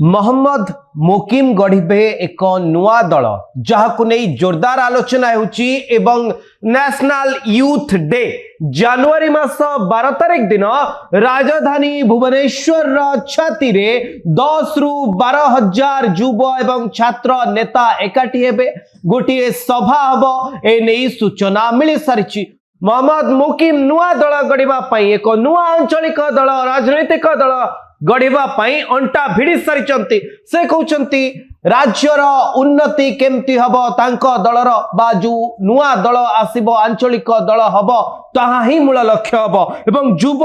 मोहम्मद मोकिम गढ़िबे एक नुआ दल जहां नहीं जोरदार आलोचना होची एवं नेशनल यूथ डे जनवरी मास 12 तारिख दिन राजधानी भुवनेश्वर छाती रे 10 रु 12 हजार युव एवं छात्र नेता एकाठी हेबे गोटे सभा हब ए नहीं सूचना मिल सारी। मोहम्मद मोकिम नुआ दल गढ़िबा पई एक नुआ आंचलिक दल राजनैतिक दल गढ़िबा पई अंटा भिड़ी सारी। से कहउचंती राज्यर उन्नति केमती हब तांको दलर बा जो नुआ दल आसीबो आंचलिक दल हब ताहा ही मूल लक्ष्य हब एवं युव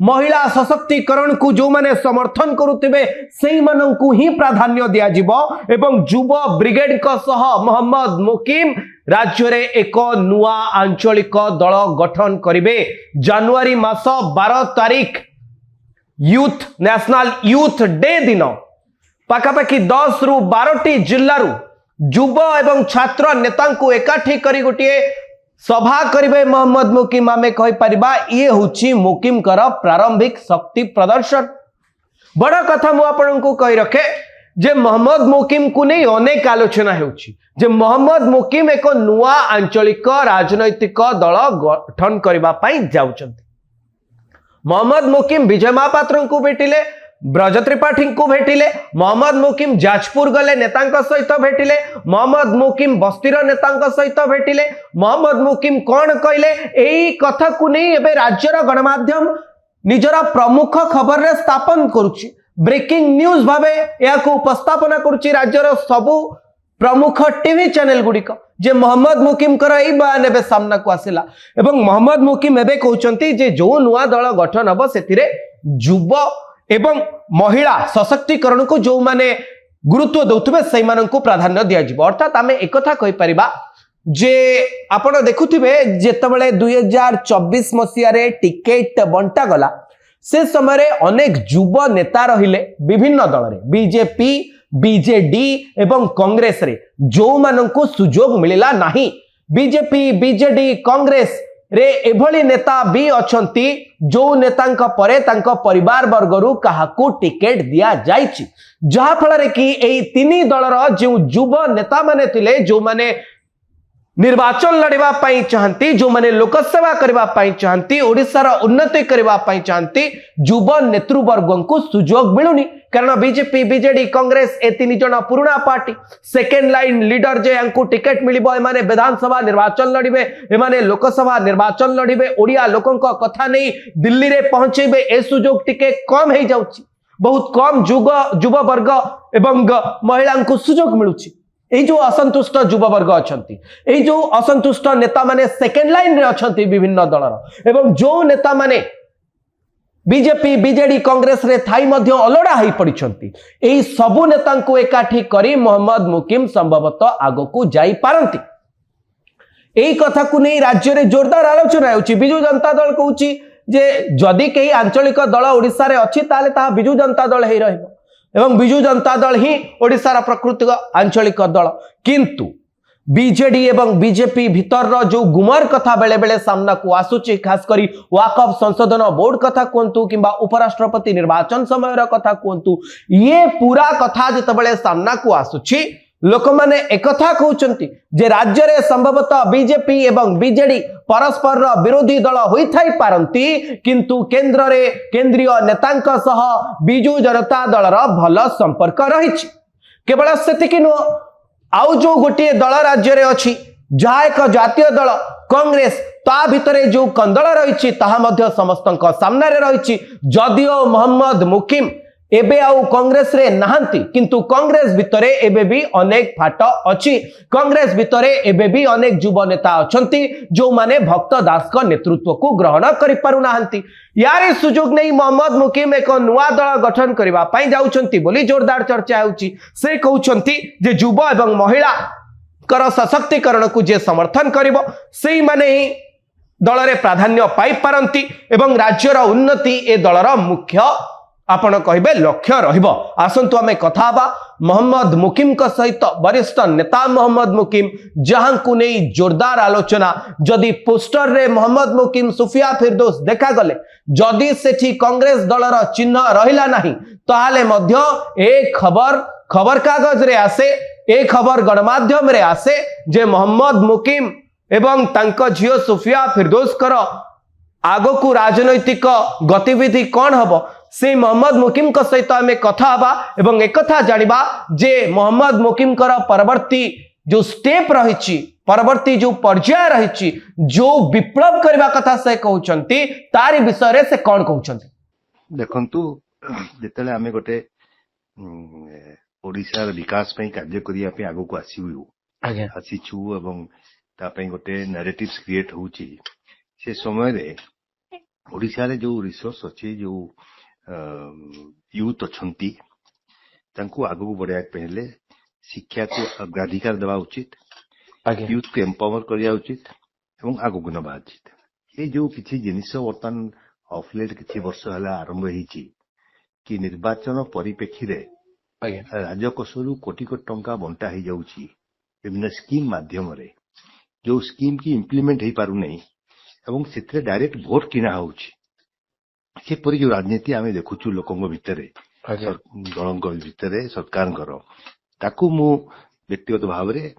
महिला सशक्तिकरण को जो माने समर्थन करुतिबे सेही माननकु ही प्राधान्य दिया जिवो एवं युव ब्रिगेड को सह मोहम्मद मोकिम राज्य रे एक नुआ आंचलिक दल गठन करिवे। जनवरी मास 12 तारिख यूथ नेशनल यूथ डे दिन पाखापाखि 10 रु 12 जिल्लारू युव एवं छात्र नेता को एकाठी करी गोटे सभा करिवे मोहम्मद मोकिम। आमे कहि परिबा ये होची मोकिम कर प्रारंभिक शक्ति प्रदर्शन। बड़ कथा मु आपनकु कहि रखे जे मोहम्मद मोकिम को नहीं अनेक आलोचना हेउची जे मोहम्मद मोकिम एक नुआ आंचलिक राजनैतिक दल गठन करबा पई जाउचंती। मोहम्मद मोकिम विजय महापात्र को भेटिले, ब्रज त्रिपाठी को भेटिले, मोहम्मद मोकिम जाजपुर गले नेता सहित भेटिले, मोहम्मद मोकिम बस्तीर नेता सहित भेटिले। मोहम्मद मोकिम कौन कहले एई कथा को नहीं एबे राज्यर गणमाध्यम निजरा प्रमुख खबर रे स्थापन करुची, ब्रेकिंग न्यूज भावे या को उपस्थापना करुची राज्यर सबु प्रमुख टीवी चैनल गुड़िक जे मोहम्मद मोकिम कर एई बयान एबे सामना को आसिला एवं मोहम्मद मोकिम एबे कहउचंती जे जो नुआ दल गठन हबो सेतिरे युव एवं महिला सशक्तिकरण को जो माने गुरुत्व दउथबे सेई माननकु प्राधान्य दिया जिवो। अर्थात आमे एकथा कहि परिबा जे आपण देखुथिबे जेतबेले 2024 मसिया रे टिकेट बंटा गला से समय रे अनेक युव नेता रहिले विभिन्न दल रे बीजेपी बीजेडी एवं कांग्रेस रे जो माननकु सुजोग मिलिला नाही। बीजेपी बीजेडी कांग्रेस रे एभली नेता भी अछंती जो नेतांक परे तांको परिवार वर्गरु काहाकू टिकेट दिया जायछि जहा फଳରେ कि एई तिनी दलर जो युव नेता माने थिले जो माने निर्वाचन लड़िबा पाई चाहती जो माने लोकसेवा करबा पाई चाहती ओडिसार उन्नति करबा पाई चाहती युव नेतृवर्ग को सुजोग मिलुनी कारण बीजेपी बीजेडी कांग्रेस ए तीन जन पुराना पार्टी सेकेंड लाइन लीडर जे यांकु टिकेट मिलिबो एमाने विधानसभा निर्वाचन लड़िबे एमाने लोकसभा निर्वाचन लड़िबे ओडिया लोकंक कथा नहीं दिल्ली रे पहुंचेबे ए सुजोग टिके कम हे जाउची बहुत कम युव वर्ग एवं महिला को सुजोग मिलुची। এই जो असंतुष्ट युव वर्ग अछंती এই जो असंतुष्ट नेता माने सेकेंड लाइन रे अछंती विभिन्न दलर एवं जो नेता माने बीजेपी बीजेडी कांग्रेस रे थाई मध्य अलड़ा होई पड़िछंती एई सबु नेता को एकाठी करी मोहम्मद मोकिम संभवतः आगो को जाई पारंती। एई कथा को नहीं राज्य रे जोरदार आलोचना होउची। बिजू जनता दल कहउची जे जदि केही आंचलिक दल ओडिसा रे अछि ताले ता बिजू जनता दल हेई रहइबो एवं बिजू जनता दल ही ओडिसार प्राकृतिक आंचलिक दल किंतु बीजेडी एवं बीजेपी भीतर जो गुमर कथा बेले बेले सामना को आसुची खास करी वाकफ संशोधन बोर्ड कथा कहतु किंबा उपराष्ट्रपति निर्वाचन समय कथा कहतु ये पूरा कथा जितेबाला सामना को आसुची लोक माने एकथा कहउचंती जे राज्य रे संभवतः बीजेपी एवं बीजेडी परस्पर विरोधी दल होई थाई पारंती किंतु केंद्र रे केंद्रीय नेतांक सह बिजू जनता दलर भल संपर्क रहिछि। केवल सेतिकि नो आउ जो गोटे दल राज्य रे अछि जहा एक जातीय दल कांग्रेस ता भितरे जो कंदल रहिछि ताहा मध्य समस्तंक सामने रे रहिछि जदिओ मोहम्मद मोकिम एबे आउ कांग्रेस रे नहांती किंतु कांग्रेस भितरे एबे भी अनेक फाट अछि। कांग्रेस भितरे एबे भी अनेक युव नेता अछंती जो माने भक्त दास को नेतृत्व को ग्रहण करि पारु नाहंती। यारे सुजोग नहीं मोहम्मद मोकिम एक नुआ दल गठन करबा पई जाउछंती बोली जोरदार चर्चा होउची। से कहउछंती जे युव एवं महिला कर सशक्तिकरण को जे समर्थन करिवो सेही माने ही दल रे प्राधान्य पाई पारंती एवं राज्यर उन्नति ए दलर मुख्य आपण कहिबे लक्ष्य रहिबो। आसंतु आमे कथा हबा मोहम्मद मुकिम का सहित वरिष्ठ नेता मोहम्मद मुकिम, जहां को नहीं जोरदार आलोचना। जदि पोस्टर रे मोहम्मद मुकिम सुफिया फिरदौस देखा गले, जदि सेठी कांग्रेस दलर चिन्ह रहिला नहीं, ताहाले मध्य ए खबर कागज रे आसे, ए खबर गणमाध्यम रे आसे जे मोहम्मद मुकिम एवं तांको झियो सुफिया फिरदौस कर आगो राजनैतिक गतिविधि कौन हम से मोहम्मद मुकिम को सहित आम कथा हवा एवं एक कथा जानिबा जे मोहम्मद मुकिम कर परवर्ती जो स्टेप रही, परवर्ती जो पर्याय रही, जो विप्लव करने कथा से कहते तारी विषय से कौन कहते। देखंतु जेतेले आमे गोटे ओडिशार विकास पई कार्य करिया पे आगो को आसीछु एवं ता पई गोटे नैरेटिव्स क्रिएट होउची। से समय रे ओडिशा रे जो रिसोर्स अछि, जो यूथ अछंती, तांको आगो बढ़ाया पहले शिक्षा को अग्राधिकार देवा उचित, यूथ को एम्पावर करिया उचित एवं आगो को नबा उचित। ये जो किछि जिनिस वर्तमान ऑफलेट किछि वर्ष हला आरंभ हिची कि निर्वाचन परिप्रेक्षी रे राजकोषरु कोटी कोटी टंका बंटा ही जाउची विभिन्न स्कीम माध्यम रे, जो स्कीम की इम्प्लीमेंट ही पारु नहीं एवं सेतरे डायरेक्ट भोट किना होउची। से परि जो राजनीति आमे देखुछु लोकंग भितरे, दलंग भितरे, सरकार ताकू मु व्यक्तिगत भाव रे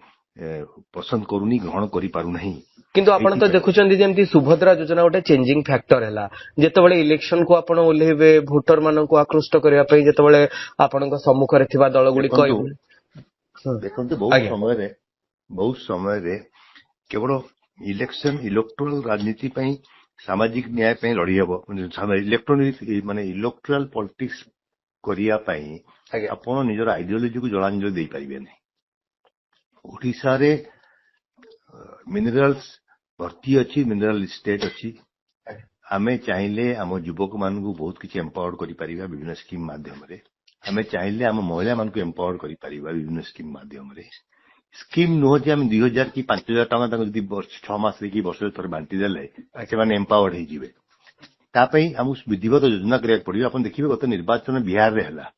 पसंद करूनी, ग्रहण करि पारु नहीं। किंतु आपण तो देखुचंदी जेमती सुभद्रा योजना गोटे चेंजिंग फैक्टर हैला, जेतेबेले इलेक्शन को आपण ओलेबे वोटर मानन को आकृष्ट करिया पई, जेतेबेले आपण को सम्मुख रे थिबा दल गुडी कहबो देखंतु बहुत समय रे केवल इलेक्शन इलेक्टोरल राजनीति पई, सामाजिक न्याय पई लड़ी हबो, इलेक्ट्रॉनिक माने इलेक्टोरल पॉलिटिक्स करिया पई आपण निजर आइडियोलॉजी को जलांजलि देई परिबे नै। ओडिसा रे मिनरल्स भर्ती अच्छी, मिनरल स्टेट अच्छी, आमे चाहिले आम युवक मान को बहुत किसी एम्पावर्ड करि परिबा विभिन्न स्कीम माध्यम रे, आमे चाहिले आम महिला मान को एम्पावर्ड करि परिबा विभिन्न स्कीम माध्यम रे। स्कीम नुह जे आम 2000 कि 5000 टका ताको जदि 6 मास रे कि वर्ष रे थोर बांटी देले से माने एम्पावर्ड हे जिवे। ता पई हम विधिवत योजना करिया पड़िबो। अपन देखिबे गत निर्वाचन बिहार रे हला,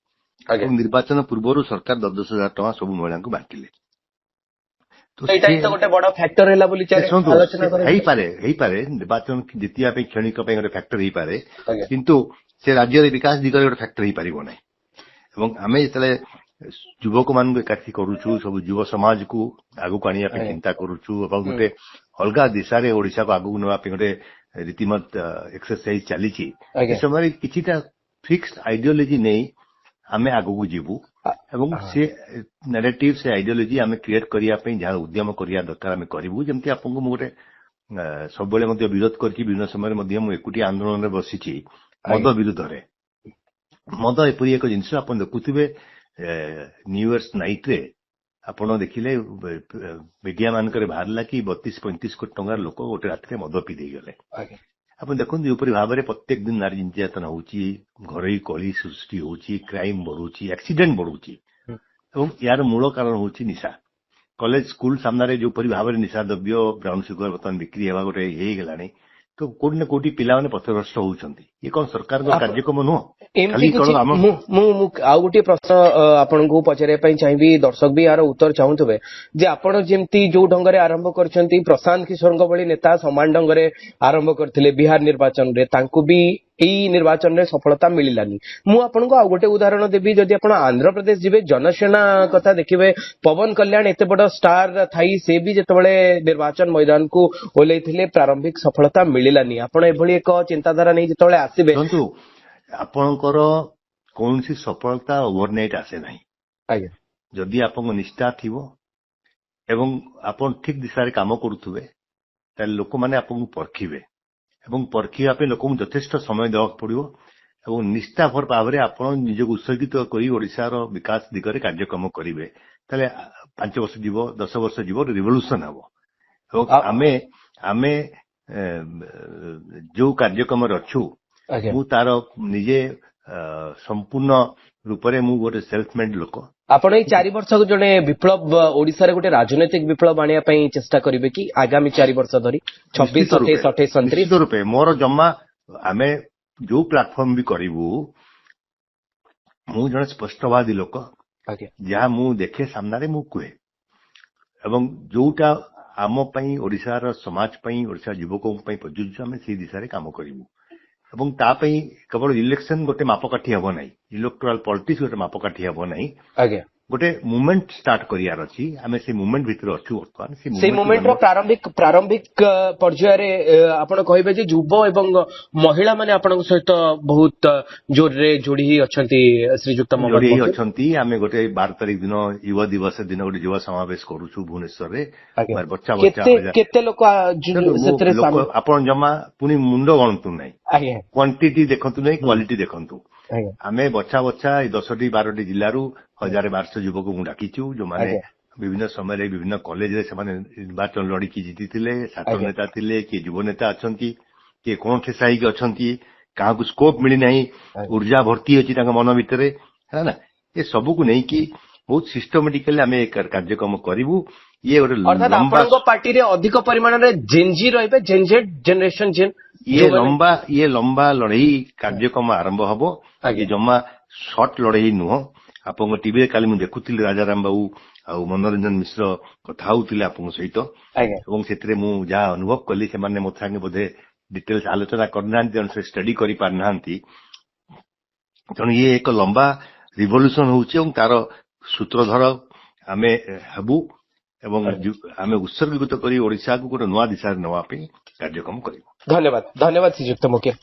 निर्वाचन पूर्वरु सरकार 10,000 टका सब महिला को बांटिले। तो एटा गोटे बड़ फैक्टर हैला बोली आलोचना करे हेई पारे निर्वाचन जितिया पे क्षणिक पे गोटे फैक्टर हेई पारे, किंतु से राज्य रे विकास दिगरे गोटे फैक्टर हेई परिबो नै। एवं आमे जतले युवक मान को एकाठी करूछु, सब युव समाज को आगु कानिया पे चिंता करूछु एवं गोटे अलगा दिशा रे ओडिसा को आगु नवा पे गोटे रीतिमत एक्सरसाइज चलीची। ए समय किछिटा फिक्स्ड आइडियोलॉजी नै आमे आगु को जीवु एवं से नैरेटिव से आइडियोलॉजी आमे क्रिएट करिया पे जहाँ उद्यम करिया दरकार आमे करिवु। जेमति आपन को गोटे सब बेले मध्य विरोध करछि, विभिन्न समय मध्य मु एकुटी आंदोलन रे बसिछि मद विरुद्ध रे। मद एपरि एक जिंस आपन देखुथिबे न्यू इयर्स नाइट रे आपन देखिले मीडिया मान करे बाहरला कि 32-35 कोटी टंका लोक गोटे रात रे मद पी दे गेले। अपन देखुन ऊपर भाव में प्रत्येक दिन नारी निर्यातन होची, घरोई कली सृष्टि होची, क्राइम बढ़ुची, एक्सीडेंट बढ़ुची एवं यार मूल कारण होची निशा। कॉलेज स्कूल सामने जो परि भाव में निशा द्रव्य ब्राउन सुगर बर्तमान बिक्री हेबा गोटे हे गेलानी, तो कोटी न कोटी पिला माने पथभ्रष्ट होउछंती। ये कोन सरकार को कार्यक्रम नुह। आ गोटे प्रश्न आपन को पचारे पई चाहिबी, दर्शक भी यार उत्तर चाहुतबे जे आपण जेमती जो ढंगरे आरंभ करछंती, प्रशांत किशोर को बड़ी नेता समान ढंगरे आरंभ करथिले बिहार निर्वाचन रे, तांको भी एई निर्वाचन रे सफलता मिलिलानी। मु आपन को आ गोटे उदाहरण देबी, जदि आपण आंध्र प्रदेश जिबे जनसेना कथा देखिबे, पवन कल्याण एते बड़ स्टार थाई से भी जेतबेले निर्वाचन मैदान को ओलेथिले प्रारंभिक सफलता मिलिलानी। आपण एभली एक चिंताधारा नै जेतबेले आसीबे, आपणकर कौन सी सफलता ओवरनाइट आसे नहीं। आज्ञा जदि आपन निष्ठा थिबो एवं आपन ठीक दिशा रे काम करूथुबे, ताले लोक माने आपन परखिबे एवं परखिया पे लोक यथेष्ट समय देवाक पड़िबो एवं निष्ठाभर भाव रे आपन निजक उत्सर्गित करी ओडिसा रो विकास दिगरे कार्यक्रम करिवे। ताले 5 वर्ष जीवो, 10 वर्ष जीवो, रिवोल्यूशन हबो। एवं आमे जो कार्यक्रम रछु मु तार निजे संपूर्ण रूप रे मु गोटे सेल्फ मेड लोक। आपण ए 4 वर्ष को जने विप्लव ओडिसा रे गोटे राजनीतिक विप्लव आनिया पई चेष्टा करिवे कि आगामी 4 वर्ष धरी 26 27 28 29 रूपे मोर जम्मा आमे जो प्लेटफॉर्म भी करिवु ମୁଁ ଜଣେ ସ୍ପଷ୍ଟବାଦୀ ଲୋକ, ଆଜ୍ଞା ଯାହା ମୁଁ ଦେଖେ ସାମ୍ନାରେ ମୁଁ କୁହେ, ଏବଂ ଯୋଉଟା ଆମ ପାଇଁ ଓଡିଶାର ସମାଜ ପାଇଁ ଓଡିଶା ଯୁବକଙ୍କ ପାଇଁ ପ୍ରଯୁଜ୍ୟ ଆମେ ସେଇ ଦିଶରେ କାମ କରିବୁ। ଏବଂ ତା ପାଇଁ କେବଳ ଇଲେକ୍ସନ ଗୋଟେ ମାପକାଠି ହେବ ନାହିଁ, ଇଲେକ୍ଟୋରାଲ ପଲିଟିକ୍ସ ଗୋଟେ ମାପକାଠି ହେବ ନାହିଁ, ଆଜ୍ଞା ଗୋଟେ ମୁଭମେଣ୍ଟ ଷ୍ଟାର୍ଟ କରିବାର ଅଛି। ଆମେ ସେଇ ମୁଭମେଣ୍ଟ ଭିତରେ ଅଛୁ ବର୍ତ୍ତମାନ। ସେଇ ମୁଭମେଣ୍ଟର ପ୍ରାରମ୍ଭିକ ପର୍ଯ୍ୟାୟରେ ଆପଣ କହିବେ ଯେ ଯୁବ ଏବଂ ମହିଳା ମାନେ ଆପଣଙ୍କ ସହିତ ବହୁତ ଜୋରରେ ଯୋଡି ହେଇ ଅଛନ୍ତି ଶ୍ରୀଯୁକ୍ତ ଯୋଡି ମୋହମ୍ମଦ ମକିମ। ଅଛନ୍ତି। ଆମେ ଗୋଟେ 12 ତାରିଖ ଦିନ ଯୁବ ଦିବସ ଦିନ ଗୋଟେ ଯୁବ ସମାବେଶ କରୁଛୁ ଭୁବନେଶ୍ୱରରେ। ଆଜ୍ଞା ବଚ୍ଚା କେତେ ଲୋକ ସେଥିରେ ସାମିଲ? ଆପଣ ଜମା ପୁଣି ମୁଣ୍ଡ ଗଣନ୍ତୁ ନାହିଁ, ଆଜ୍ଞା କ୍ୱାଣ୍ଟିଟି ଦେଖନ୍ତୁ ନାହିଁ, କ୍ୱାଲିଟି ଦେଖନ୍ତୁ। ଆଜ୍ଞା ଆମେ ବଛା ଏଇ 10ଟି 12ଟି ଜିଲ୍ଲାରୁ 1200 ଯୁବକଙ୍କୁ ଡାକିଛୁ, ଯୋଉମାନେ ଆଜ୍ଞା ବିଭିନ୍ନ ସମୟରେ ବିଭିନ୍ନ କଲେଜରେ ସେମାନେ ନିର୍ବାଚନ ଲଢିକି ଜିତିଥିଲେ। ଛାତ୍ର ଆଜ୍ଞା ନେତା ଥିଲେ, କିଏ ଯୁବ ନେତା ଅଛନ୍ତି, କିଏ କଣ ଠେସା ହେଇକି ଅଛନ୍ତି, କାହାକୁ ସ୍କୋପ ମିଳିନାହିଁ, ଆଜ୍ଞା ଉର୍ଜା ଭର୍ତ୍ତି ଅଛି ତାଙ୍କ ମନ ଭିତରେ, ହେଲା ନା। ଏ ସବୁକୁ ନେଇକି ବହୁତ ସିଷ୍ଟମେଟିକାଲି ଆମେ କାର୍ଯ୍ୟକ୍ରମ କରିବୁ। ଇଏ ଗୋଟେ ଅର୍ଥାତ ଲମ୍ବା ଆପଣଙ୍କ ପାର୍ଟିରେ ଅଧିକ ପରିମାଣରେ ଜେନଜି ରହିବେ, ଜେନଜେଡ ଜେନେରେସନ ଜେନ୍ ଇଏ ଲମ୍ବା ଲଢେଇ କାର୍ଯ୍ୟକ୍ରମ ଆରମ୍ଭ ହବ। ଇଏ ଆଜ୍ଞା ଜମା ସର୍ଟ ଲଢେଇ ନୁହଁ। ଆପଣଙ୍କ ଟିଭିରେ କାଲି ମୁଁ ଦେଖୁଥିଲି ରାଜାରାମ ବାବୁ ଆଉ ମନୋରଞ୍ଜନ ମିଶ୍ର କଥା ହଉଥିଲେ ଆପଣଙ୍କ ସହିତ, ଆଜ୍ଞା ଏବଂ ସେଥିରେ ମୁଁ ଯାହା ଅନୁଭବ କଲି, ସେମାନେ ମୋ ସାଙ୍ଗେ ବୋଧେ ଡିଟେଲ୍ସ ଆଲୋଚନା କରିନାହାନ୍ତି, ତେଣୁ ସେ ଷ୍ଟଡି କରିପାରିନାହାନ୍ତି। ତେଣୁ ଇଏ ଏକ ଲମ୍ବା ରିଭଲ୍ୟୁସନ ହଉଛି ଏବଂ ତାର ସୂତ୍ରଧର ଆମେ ହେବୁ, ଏବଂ ଆମେ ଉତ୍ସର୍ଗୀକୃତ କରି ଓଡିଶାକୁ ଗୋଟେ ନୂଆ ଦିଶାରେ ନେବା ପାଇଁ କାର୍ଯ୍ୟକ୍ରମ କରିବୁ। ଧନ୍ୟବାଦ ଶ୍ରୀଯୁକ୍ତ ମୁକିମ।